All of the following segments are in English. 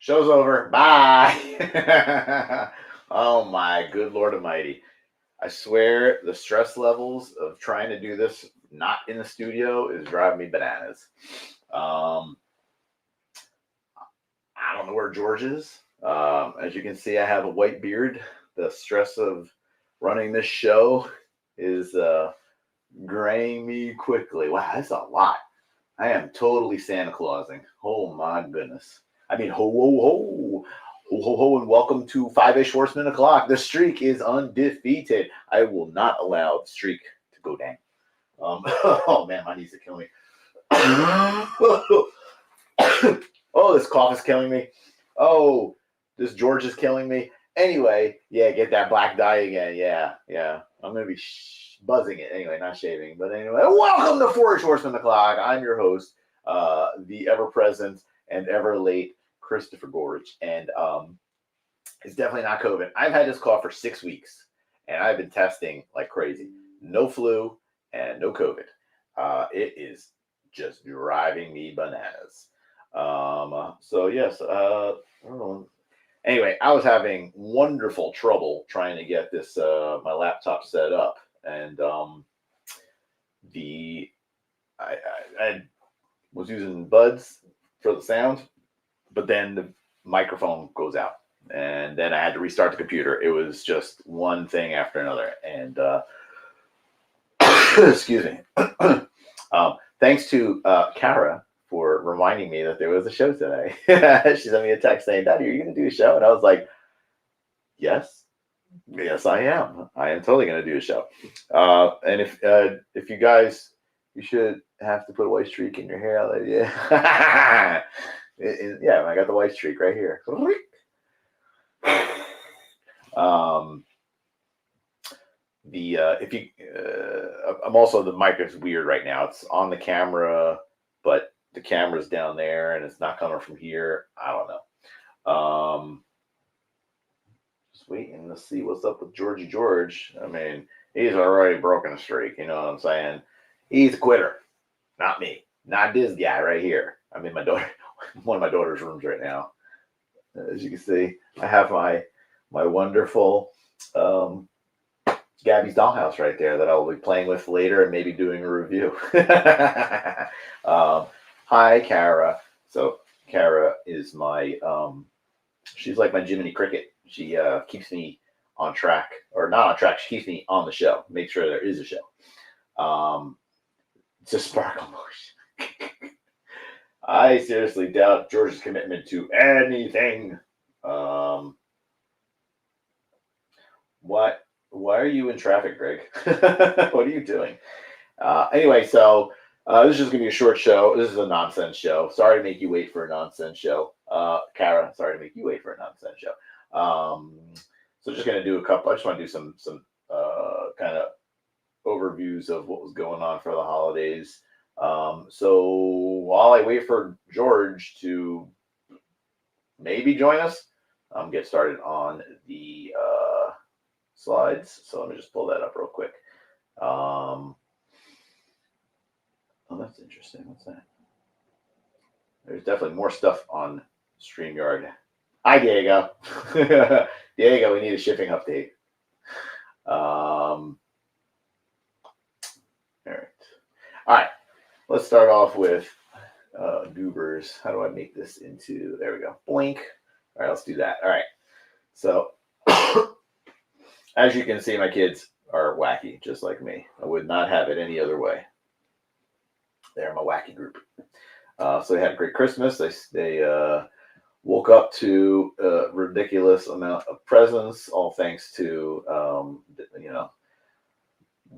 Show's over. Bye. Oh my good Lord Almighty. I swear the stress levels of trying to do this not in the studio is driving me bananas. Um, I don't know where George is. As you can see, I have a white beard. The stress of running this show is graying me quickly. Wow, that's a lot. I am totally Santa Clausing. Oh my goodness. I mean, ho, ho, ho. Ho, ho, ho, and welcome to 5-ish Horsemen O'Clock. The streak is undefeated. I will not allow the streak to go down. Oh man, my knees are killing me. Oh, this cough is killing me. Oh, this George is killing me. Anyway, yeah, get that black dye again. Yeah. I'm going to be buzzing it. Anyway, not shaving. But anyway, welcome to 4-ish Horsemen O'Clock. I'm your host, the ever-present and ever-late Christopher Gorge. And it's definitely not COVID. I've had this cough for 6 weeks, and I've been testing like crazy. No flu and no COVID. It is just driving me bananas. So yes, I don't know. Anyway, I was having wonderful trouble trying to get this my laptop set up, and I was using buds for the sound, but then the microphone goes out, and then I had to restart the computer. It was just one thing after another, and excuse me. Thanks to Kara for reminding me that there was a show today. She sent me a text saying, "Daddy, are you going to do a show?" And I was like, "Yes, I am. I am totally going to do a show." And if you guys, you should have to put a white streak in your hair. Like, yeah, yeah. I got the white streak right here. If you I'm also, the mic is weird right now. It's on the camera, but the camera's down there and it's not coming from here. I don't know. Just waiting to see what's up with Georgie George. I mean, he's already broken a streak. You know what I'm saying? He's a quitter, not me, not this guy right here. I'm in one of my daughter's rooms right now. As you can see, I have my wonderful Gabby's dollhouse right there that I'll be playing with later and maybe doing a review. Hi, Kara. So Kara is my, she's like my Jiminy Cricket. She keeps me on track, or not on track. She keeps me on the show. Make sure there is a show. It's a sparkle motion. I seriously doubt George's commitment to anything. What? Why are you in traffic, Greg? What are you doing? Anyway, so this is just going to be a short show. This is a nonsense show. Sorry to make you wait for a nonsense show. Kara, sorry to make you wait for a nonsense show. So just going to do a couple. I just want to do some kind of overviews of what was going on for the holidays. So while I wait for George to maybe join us, get started on the slides. So let me just pull that up real quick. Oh, that's interesting. What's that? There's definitely more stuff on StreamYard. Hi, Diego. Diego, we need a shipping update. All right. Let's start off with goobers. How do I make this into, there we go, blink. All right, let's do that. All right. So as you can see, my kids are wacky, just like me. I would not have it any other way. They're my wacky group. So they had a great Christmas. They woke up to a ridiculous amount of presents, all thanks to,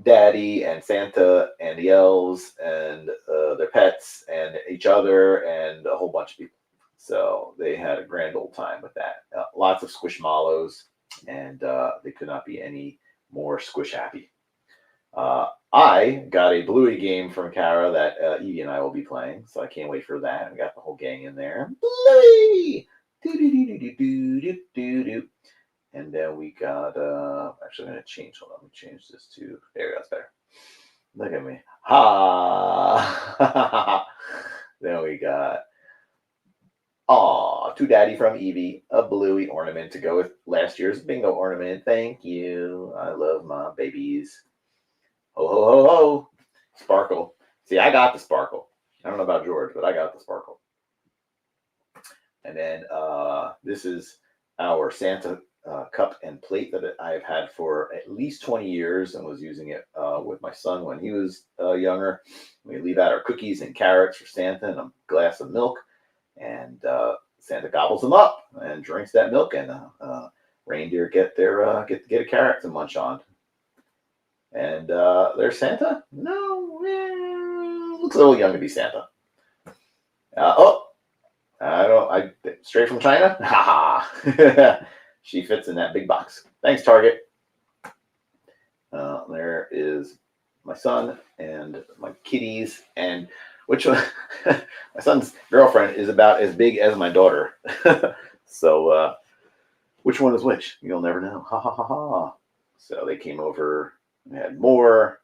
Daddy and Santa and the elves and their pets and each other and a whole bunch of people. So they had a grand old time with that. Lots of squishmallows, and they could not be any more squish happy. I got a Bluey game from Kara that Evie and I will be playing, so I can't wait for that. We got the whole gang in there. Bluey! Do-do-do-do-do-do-do-do-do. And then we got, actually I'm going to change, hold on, let me change this to, there we go, that's better. Look at me. Ha! Then we got Aw, to Daddy from Evie, a bluey ornament to go with last year's bingo ornament. Thank you. I love my babies. Ho, ho, ho, ho. Sparkle. See, I got the sparkle. I don't know about George, but I got the sparkle. And then this is our Santa cup and plate that I've had for at least 20 years and was using it with my son when he was younger. We leave out our cookies and carrots for Santa and a glass of milk. And Santa gobbles them up and drinks that milk, and reindeer get a carrot to munch on. And there's Santa. No, looks a little young to be Santa. I straight from China. Ha. She fits in that big box. Thanks, Target. There is my son and my kitties, and which one? My son's girlfriend is about as big as my daughter. So which one is which? You'll never know. Ha ha ha ha. So they came over and had more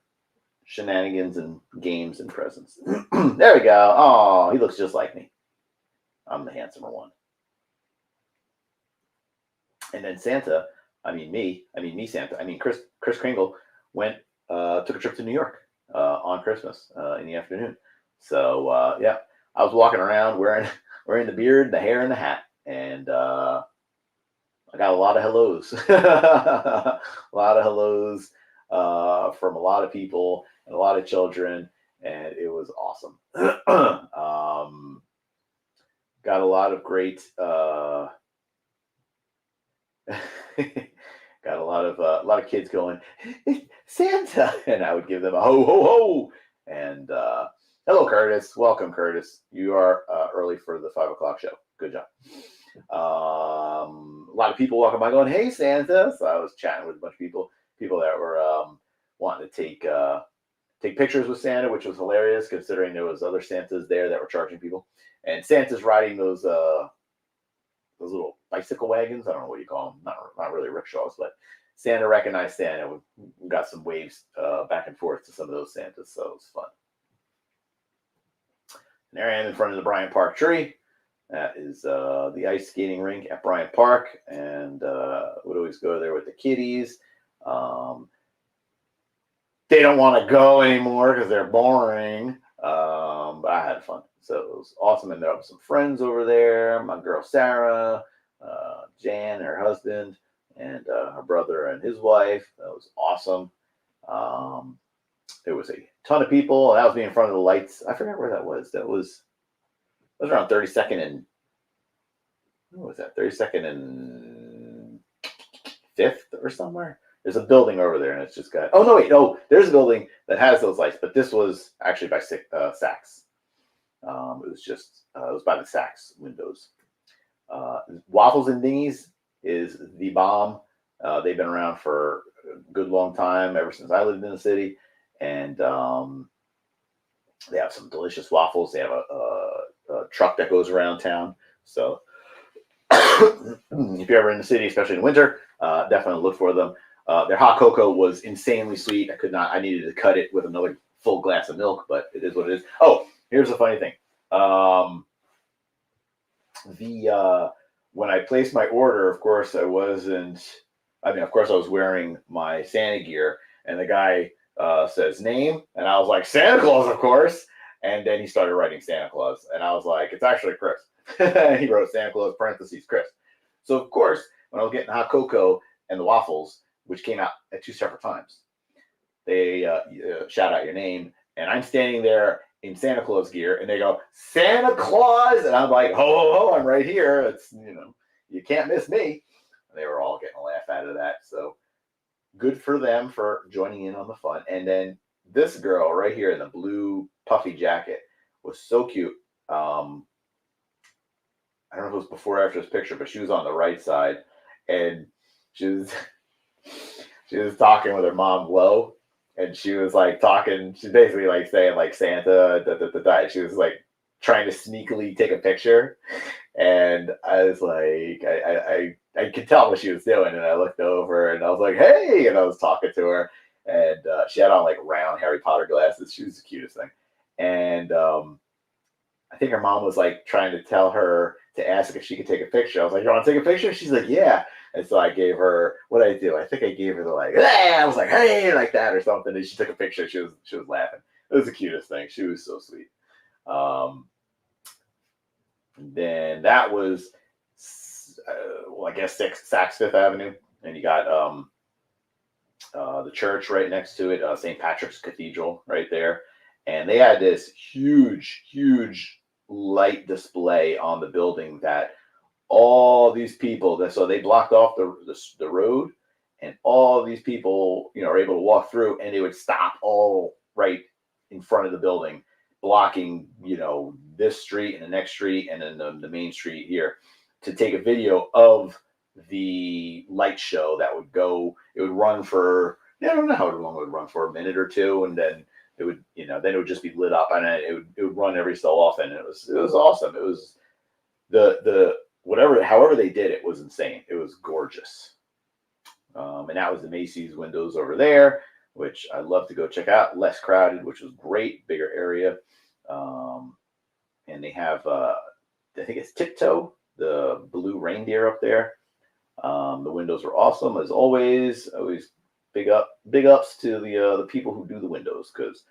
shenanigans and games and presents. There we go. Oh, he looks just like me. I'm the handsomer one. And then Santa, me, Santa, Chris Kringle took a trip to New York on Christmas in the afternoon. So I was walking around wearing the beard, the hair, and the hat, and I got a lot of hellos, from a lot of people and a lot of children, and it was awesome. Got a lot of great. Got a lot of kids going, Santa, and I would give them a ho ho ho, and hello, Curtis. Welcome, Curtis. You are early for the 5 o'clock show. Good job. A lot of people walking by going, hey, Santa. So I was chatting with a bunch of people that were wanting to take pictures with Santa, which was hilarious considering there was other Santas there that were charging people. And Santa's riding those little bicycle wagons. I don't know what you call them. Not really rickshaws, but Santa recognized Santa. We got some waves back and forth to some of those Santas, so it was fun. And there I am in front of the Bryant Park tree. That is the ice skating rink at Bryant Park, and would always go there with the kiddies. They don't want to go anymore because they're boring, but I had fun. So it was awesome. And there were some friends over there. My girl Sarah, Jan, her husband, and her brother and his wife. That was awesome. There was a ton of people, and that was me in front of the lights. I forgot where that was. That was around 32nd and what was that? 32nd and 5th or somewhere. There's a building over there, and it's just got. Oh no, wait, no. There's a building that has those lights, but this was actually by Saks. It was by the Macys Windows. Waffles and Dingies is the bomb. They've been around for a good long time, ever since I lived in the city, and they have some delicious waffles. They have a truck that goes around town. So if you're ever in the city, especially in winter, definitely look for them. Their hot cocoa was insanely sweet. I needed to cut it with another full glass of milk, but it is what it is. Oh, here's the funny thing. When I placed my order, of course, I was wearing my Santa gear, and the guy says name, and I was like, Santa Claus, of course. And then he started writing Santa Claus, and I was like, it's actually Chris. He wrote Santa Claus parentheses Chris. So of course, when I was getting hot cocoa and the waffles, which came out at 2 separate times, they shout out your name, and I'm standing there in Santa Claus gear, and they go, Santa Claus, and I'm like, ho, ho, ho, I'm right here. It's, you can't miss me. And they were all getting a laugh out of that. So good for them for joining in on the fun. And then this girl right here in the blue puffy jacket was so cute. I don't know if it was before or after this picture, but she was on the right side, and she was talking with her mom low. And she was like talking, she's basically like saying like Santa, da, da, da, da. She was like trying to sneakily take a picture. And I was like, I could tell what she was doing. And I looked over and I was like, hey, and I was talking to her. And she had on like round Harry Potter glasses. She was the cutest thing. And I think her mom was like trying to tell her to ask if she could take a picture. I was like, you want to take a picture? She's like, yeah. And so I gave her, what did I do? I think I gave her the like, hey! I was like, hey, like that or something. And she took a picture. She was laughing. It was the cutest thing. She was so sweet. Then that was, I guess, Saks Fifth Avenue. And you got the church right next to it, St. Patrick's Cathedral right there. And they had this huge, huge light display on the building that all these people, so they blocked off the road, and all these people, are able to walk through, and they would stop all right in front of the building, blocking, this street and the next street and then the main street here, to take a video of the light show that would go. It would run for, I don't know how long it would run for, a minute or two, and then it would, then it would just be lit up, and it would run every so often. It was awesome. It was the however they did it was insane. It was gorgeous. And that was the Macys Windows over there, which I'd love to go check out. Less crowded, which was great, bigger area. And they have, I think it's Tiptoe, the blue reindeer up there. The windows were awesome as always. Always big ups to the people who do the windows, because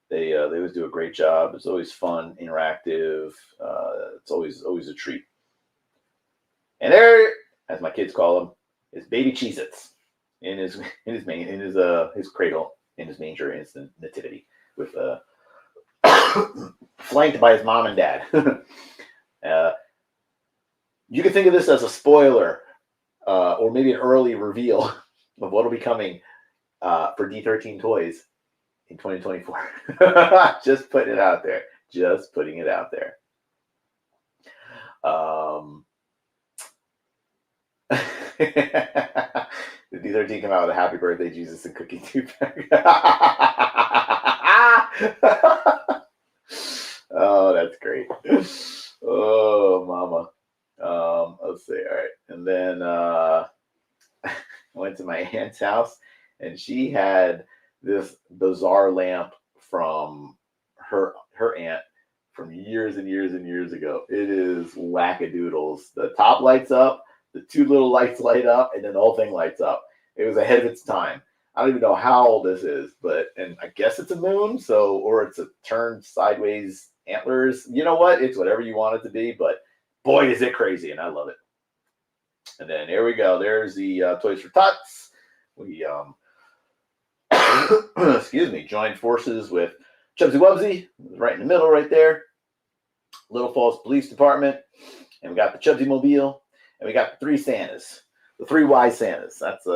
they always do a great job. It's always fun, interactive. It's always a treat. And there, as my kids call him, is baby Cheez-Its in his cradle, in his manger, in his nativity, with flanked by his mom and dad. You can think of this as a spoiler, or maybe an early reveal of what will be coming for D13 Toys in 2024. Just putting it out there. Just putting it out there. The D13 come out with a Happy Birthday Jesus and Cookie 2-pack. Oh, that's great. Oh, mama. Let's see. All right. And then I went to my aunt's house, and she had this bizarre lamp from her aunt from years and years and years ago. It is wackadoodles. The top lights up, the two little lights light up, and then the whole thing lights up. It was ahead of its time. I don't even know how old this is, and I guess it's a moon, or it's a turned sideways antlers. You know what? It's whatever you want it to be, but boy, is it crazy, and I love it. And then here we go. There's the Toys for Tots. We excuse me, joined forces with Chubsy Wubsy, right in the middle, right there. Little Falls Police Department, and we got the Chubsy Mobile, and we got the three Santas, the three wise Santas. That's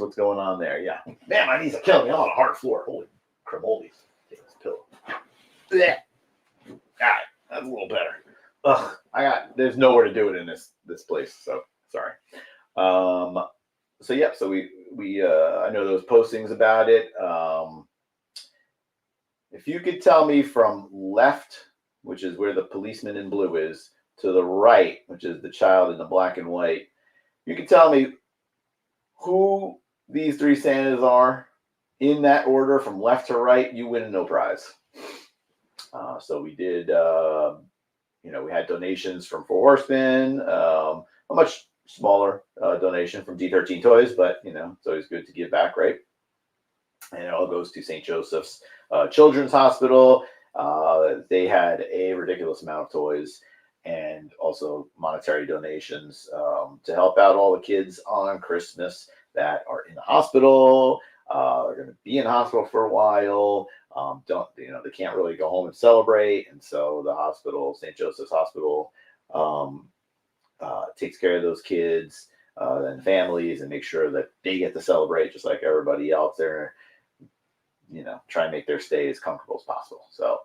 what's going on there. Yeah, man, my knees are killing me. I'm on a hard floor. Holy cramoles! Take this pillow. Yeah, all right, that's a little better. Ugh, there's nowhere to do it in this place, so sorry. So yeah, so we I know those postings about it. If you could tell me from left, which is where the policeman in blue is, to the right, which is the child in the black and white, you could tell me who these three Santas are in that order from left to right, you win a no prize. So we did, we had donations from Four Horsemen, a much smaller donation from D13 Toys, but, it's always good to give back, right? And it all goes to St. Joseph's Children's Hospital. They had a ridiculous amount of toys and also monetary donations to help out all the kids on Christmas that are in the hospital. They're going to be in the hospital for a while. They can't really go home and celebrate. And so the hospital, St. Joseph's Hospital, takes care of those kids and families and make sure that they get to celebrate just like everybody else there. Try and make their stay as comfortable as possible. So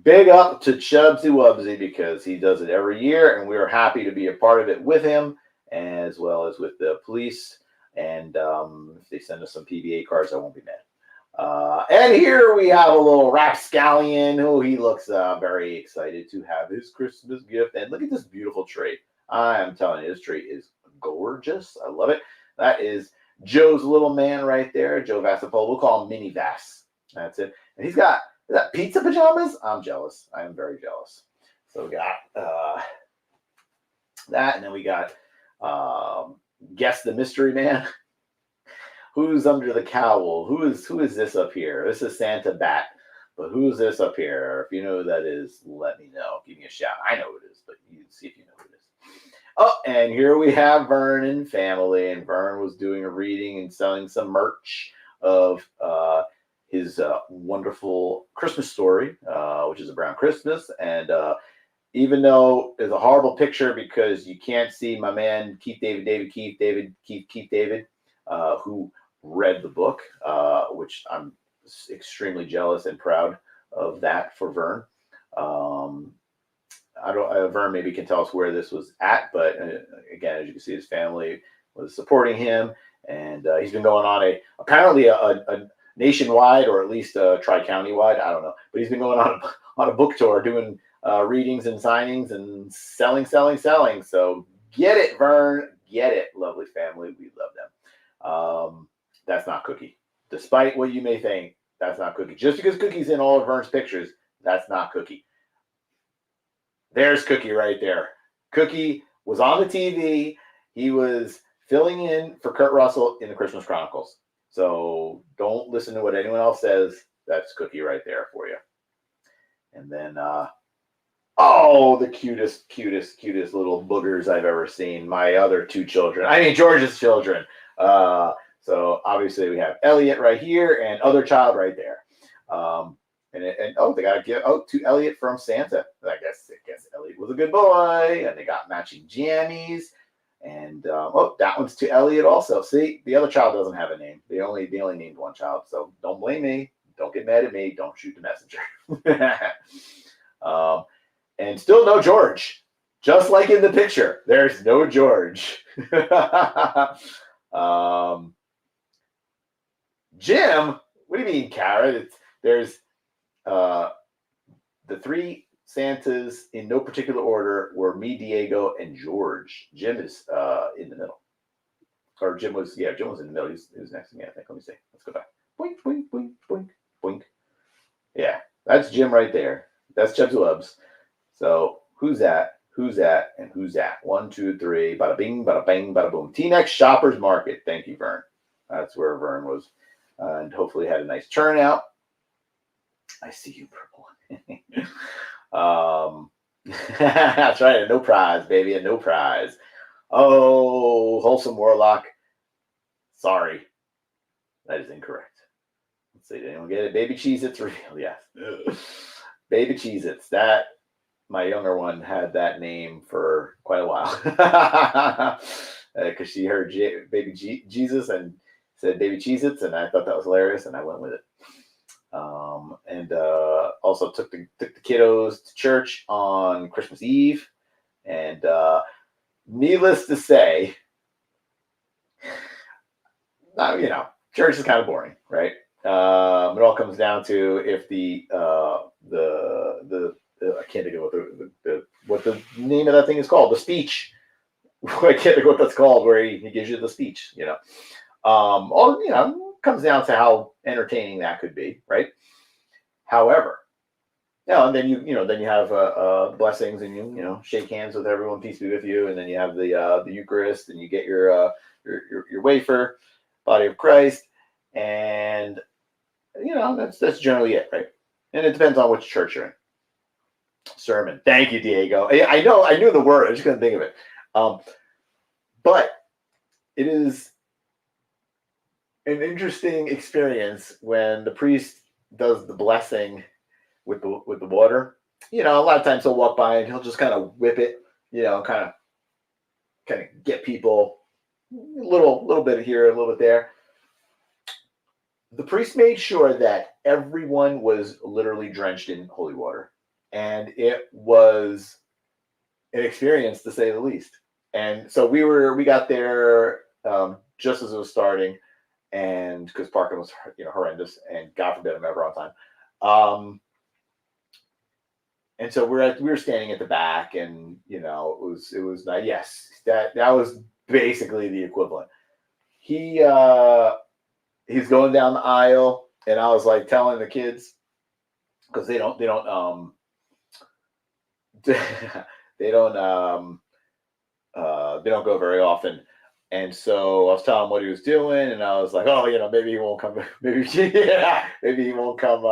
big up to Chubsy Wubsy, because he does it every year, and we are happy to be a part of it with him, as well as with the police. And if they send us some PVA cards, I won't be mad. And here we have a little rapscallion who he looks very excited to have his Christmas gift. And look at this beautiful tree. I am telling you, this tree is gorgeous. I love it. That is Joe's little man right there, Joe Vassapole. We'll call him Mini Vass. That's it. And he's got, is that pizza pajamas? I'm jealous. I am very jealous. So we got that, and then we got Guess the Mystery Man. Who's under the cowl? Who is this up here? This is Santa Bat. But who's this up here? If you know who that is, let me know. Give me a shout. I know who it is, but you see if you know who it is. Oh, and here we have Vern and family. And Vern was doing a reading and selling some merch of his wonderful Christmas story, which is a Brown Christmas. And even though it's a horrible picture because you can't see my man Keith David, who read the book, which I'm extremely jealous and proud of that for Vern. Vern maybe can tell us where this was at, but again, as you can see, his family was supporting him, and he's been going on apparently a nationwide, or at least tri-county wide, I don't know, but he's been going on a book tour doing readings and signings and selling. So get it, Vern, get it, lovely family, we love them. That's not Cookie, despite what you may think. That's not Cookie. Just because Cookie's in all of Vern's pictures, that's not Cookie. There's Cookie right there. Cookie was on the TV. He was filling in for Kurt Russell in the Christmas Chronicles. So don't listen to what anyone else says. That's Cookie right there for you. And then, the cutest little boogers I've ever seen. My other two children. I mean, George's children. So obviously we have Elliot right here and other child right there. They got to give to Elliot from Santa. I guess Elliot was a good boy, and they got matching jammies. And that one's to Elliot also. See, the other child doesn't have a name. They only named one child, so don't blame me. Don't get mad at me. Don't shoot the messenger. And still no George. Just like in the picture, there's no George. Jim, what do you mean, Kara? There's the three Santas in no particular order were me, Diego, and George. Jim is in the middle. Or Jim was in the middle. He was next to me, I think. Let me see. Let's go back. Boink, boink, boink, boink, boink. Yeah, that's Jim right there. That's Chubbs Wubs. So who's that? Who's that? And who's that? 1, 2, 3. Bada bing, bada bang, bada boom. T-Nex Shoppers Market. Thank you, Vern. That's where Vern was. And hopefully had a nice turnout. I see you, purple. That's right. A no prize, baby. A no prize. Oh, Wholesome Warlock. Sorry. That is incorrect. Let's see. Did anyone get it? Baby Cheez-Its revealed. Yes. Baby Cheez-Its. That, my younger one had that name for quite a while. Because she heard Baby Jesus and said Baby Cheez-Its, and I thought that was hilarious, and I went with it. And also took the kiddos to church on Christmas Eve, and needless to say, church is kind of boring, right? It all comes down to if the I can't think of what the name of that thing is called. The speech. I can't think of what that's called, where he gives you the speech. Comes down to how entertaining that could be, right? However, and then you have blessings, and you shake hands with everyone, peace be with you, and then you have the Eucharist, and you get your wafer, body of Christ, and that's generally it, right? And it depends on which church you're in. Sermon. Thank you, Diego. I knew the word. I just couldn't think of it. But it is an interesting experience when the priest does the blessing with the water. A lot of times he'll walk by and he'll just kind of whip it, kind of get people a little bit here, a little bit there. The priest made sure that everyone was literally drenched in holy water, and it was an experience to say the least. And so we got there just as it was starting, and because parking was horrendous, and God forbid I'm ever on time. And so we were standing at the back, and it was nice. Yes, that was basically the equivalent. He's going down the aisle, and I was like telling the kids, because they don't They don't go very often. And so I was telling him what he was doing, and I was like, "Oh, maybe he won't come. Maybe yeah, maybe he won't come.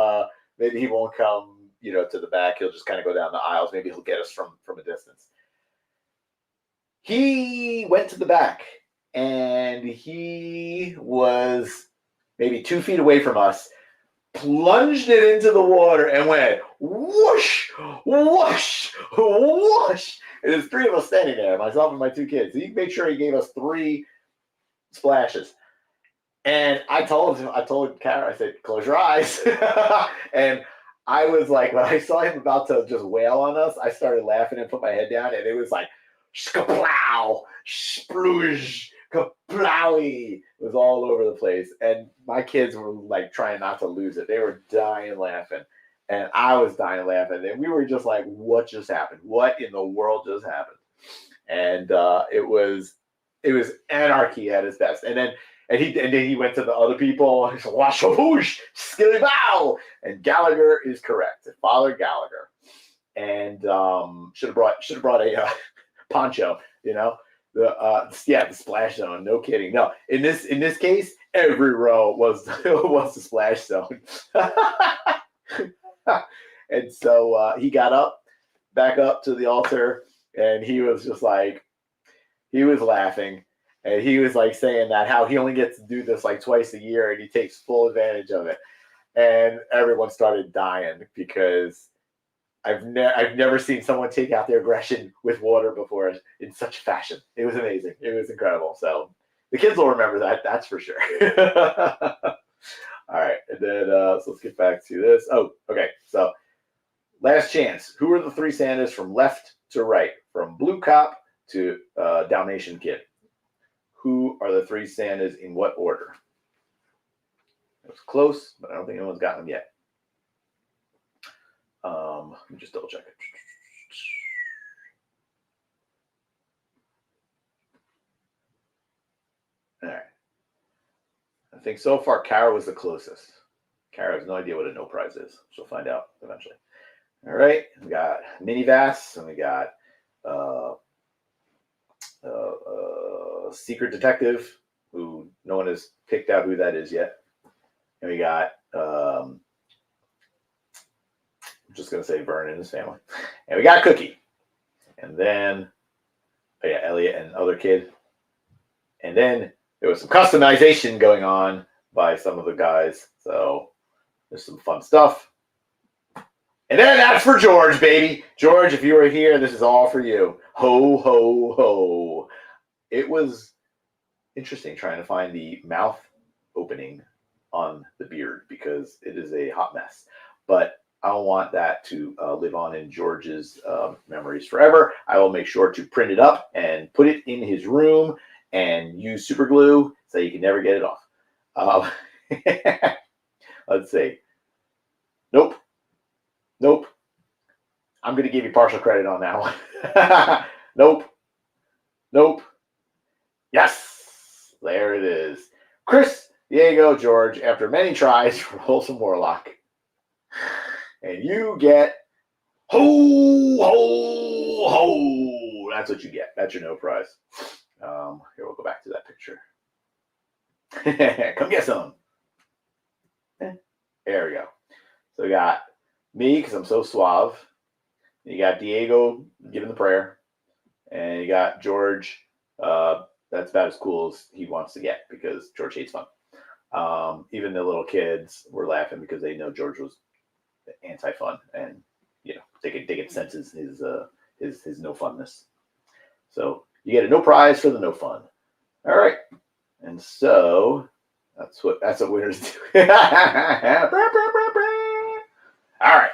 Maybe he won't come. To the back. He'll just kind of go down the aisles. Maybe he'll get us from a distance." He went to the back, and he was maybe 2 feet away from us, plunged it into the water, and went whoosh, whoosh, whoosh. And there's three of us standing there, myself and my two kids. So you make sure he gave us 3 splashes. And I told Kara, I said, close your eyes. And I was like, when I saw him about to just wail on us, I started laughing and put my head down, and it was like, skaplow, sploosh, kaplowy. It was all over the place. And my kids were like trying not to lose it. They were dying laughing. And I was dying laughing. And we were just like, what just happened? What in the world just happened? And it was anarchy at its best. And then he went to the other people. He said, wash a whoosh, skilly bow. And Gallagher is correct. Father Gallagher. And should have brought a poncho, the splash zone. No kidding. No, in this case, every row was the splash zone. And so he got back up to the altar, and he was just like, he was laughing, and he was like saying that how he only gets to do this like twice a year, and he takes full advantage of it. And everyone started dying because I've never seen someone take out their aggression with water before in such fashion. It was amazing. It was incredible. So the kids will remember that. That's for sure. All right. And then so let's get back to this. Oh, okay. So last chance. Who are the 3 Santas from left to right, from Blue Cop to Dalmatian Kid? Who are the 3 Santas in what order? It was close, but I don't think anyone's gotten them yet. Let me just double check it. All right. I think so far Kara was the closest. Kara has no idea what a no prize is. She'll find out eventually. All right. We got Minias, and we got Secret Detective, who no one has picked out who that is yet. And we got I'm just going to say Vern and his family. And we got Cookie. And then, Elliot and other kid. And then there was some customization going on by some of the guys. So there's some fun stuff. And then that's for George, baby. George, if you were here, this is all for you. Ho, ho, ho. It was interesting trying to find the mouth opening on the beard because it is a hot mess. But I don't want that to live on in George's memories forever. I will make sure to print it up and put it in his room and use super glue so you can never get it off. Let's see. Nope. I'm going to give you partial credit on that one. Nope. Yes. There it is. Chris, Diego, George, after many tries for Wholesome Warlock. And you get ho. That's what you get. That's your no prize. Here, we'll go back to that picture. Come get some. There we go. So we got me, because I'm so suave. You got Diego giving the prayer. And you got George. That's about as cool as he wants to get because George hates fun. Even the little kids were laughing because they know George was anti-fun, and they could sense his no funness. So you get a no prize for the no fun. All right, and so that's what winners do. All right,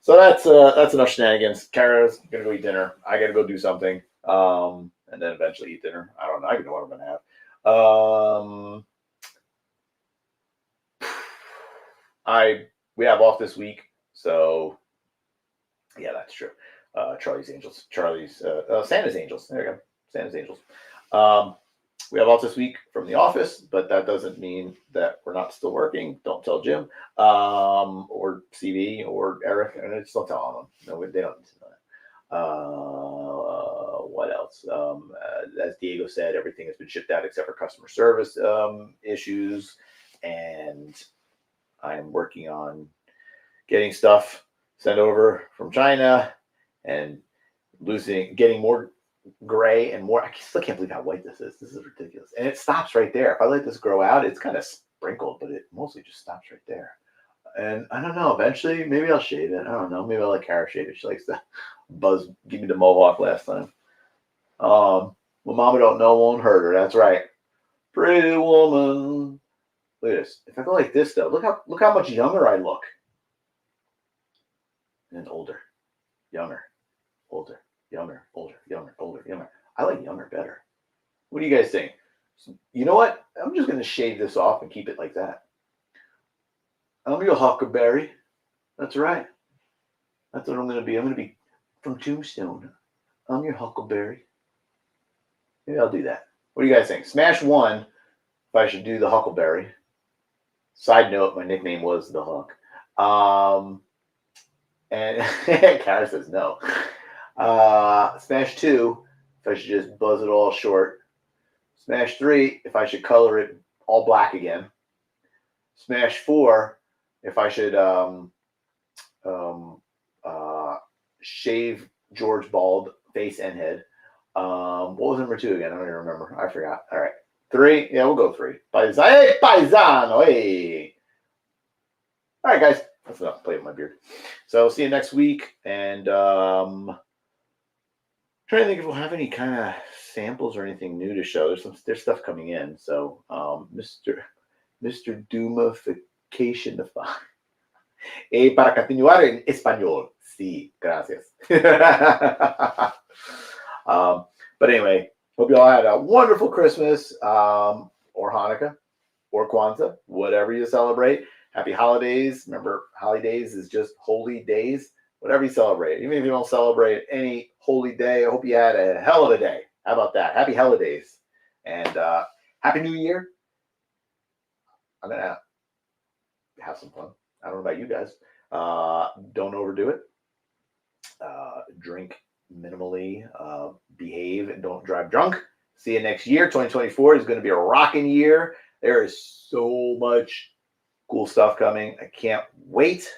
so that's enough shenanigans. Kara's gonna go eat dinner. I gotta go do something, and then eventually eat dinner. I don't know. I don't know what I'm gonna have. We have off this week, so yeah, that's true. Santa's Angels. There you go. Santa's Angels. We have off this week from the office, but that doesn't mean that we're not still working. Don't tell Jim, or CV or Eric, and just don't tell them. No, they don't need to know What else? As Diego said, everything has been shipped out except for customer service issues, and I'm working on getting stuff sent over from China and getting more gray and more. I still can't believe how white this is. This is ridiculous. And it stops right there. If I let this grow out, it's kind of sprinkled, but it mostly just stops right there. And I don't know. Eventually, maybe I'll shave it. I don't know. Maybe I'll let Kara shave it. She likes to give me the mohawk last time. What Mama don't know won't hurt her. That's right. Pretty woman. Look at this. If I go like this, though, look how much younger I look. And older, younger, older, younger, older, younger, older, younger. I like younger better. What do you guys think? You know what? I'm just going to shave this off and keep it like that. I'm your huckleberry. That's right. That's what I'm going to be. I'm going to be from Tombstone. I'm your huckleberry. Maybe I'll do that. What do you guys think? Smash 1 if I should do the huckleberry. Side note, my nickname was the Huck. And Kara says no. Smash 2 if I should just buzz it all short. Smash 3 if I should color it all black again. Smash 4 if I should shave George bald, face and head. What was number 2 again? I don't even remember. I forgot. All right. 3. Yeah, we'll go 3. Hey, paisano. Hey. All right, guys. That's enough. Play with my beard. So see you next week. And trying to think if we'll have any kind of samples or anything new to show. There's stuff coming in. So Mr. Dumification. Para continuar en español. Sí, gracias. But anyway, hope you all had a wonderful Christmas or Hanukkah or Kwanzaa, whatever you celebrate. Happy holidays. Remember, holidays is just holy days. Whatever you celebrate. Even if you don't celebrate any holy day, I hope you had a hell of a day. How about that? Happy holidays. And Happy New Year. I'm going to have some fun. I don't know about you guys. Don't overdo it. Drink minimally. Behave and don't drive drunk. See you next year. 2024 is going to be a rocking year. There is so much cool stuff coming. I can't wait.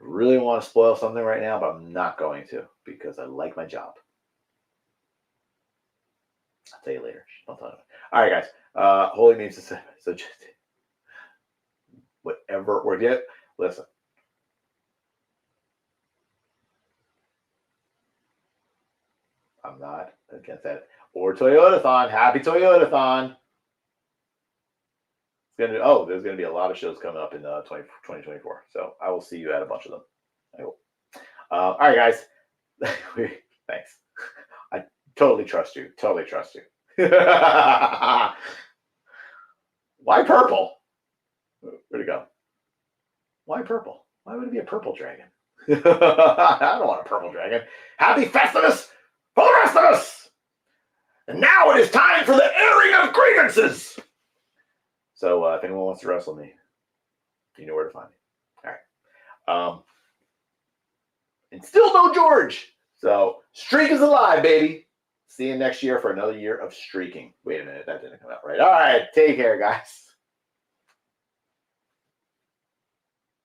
I really want to spoil something right now, but I'm not going to because I like my job. I'll tell you later. Don't tell anyone. All right, guys. Holy means to so just whatever or get. Listen. I'm not against that. Or Toyotathon. Happy Toyotathon. There's going to be a lot of shows coming up in 2024. So I will see you at a bunch of them. I hope. All right, guys. Thanks. I totally trust you. Totally trust you. Why purple? Where'd it go? Why purple? Why would it be a purple dragon? I don't want a purple dragon. Happy Festivus for the rest of us! And now it is time for the airing of grievances! So if anyone wants to wrestle me, you know where to find me. All right. And still no George. So streak is alive, baby. See you next year for another year of streaking. Wait a minute, that didn't come out right. All right, take care, guys.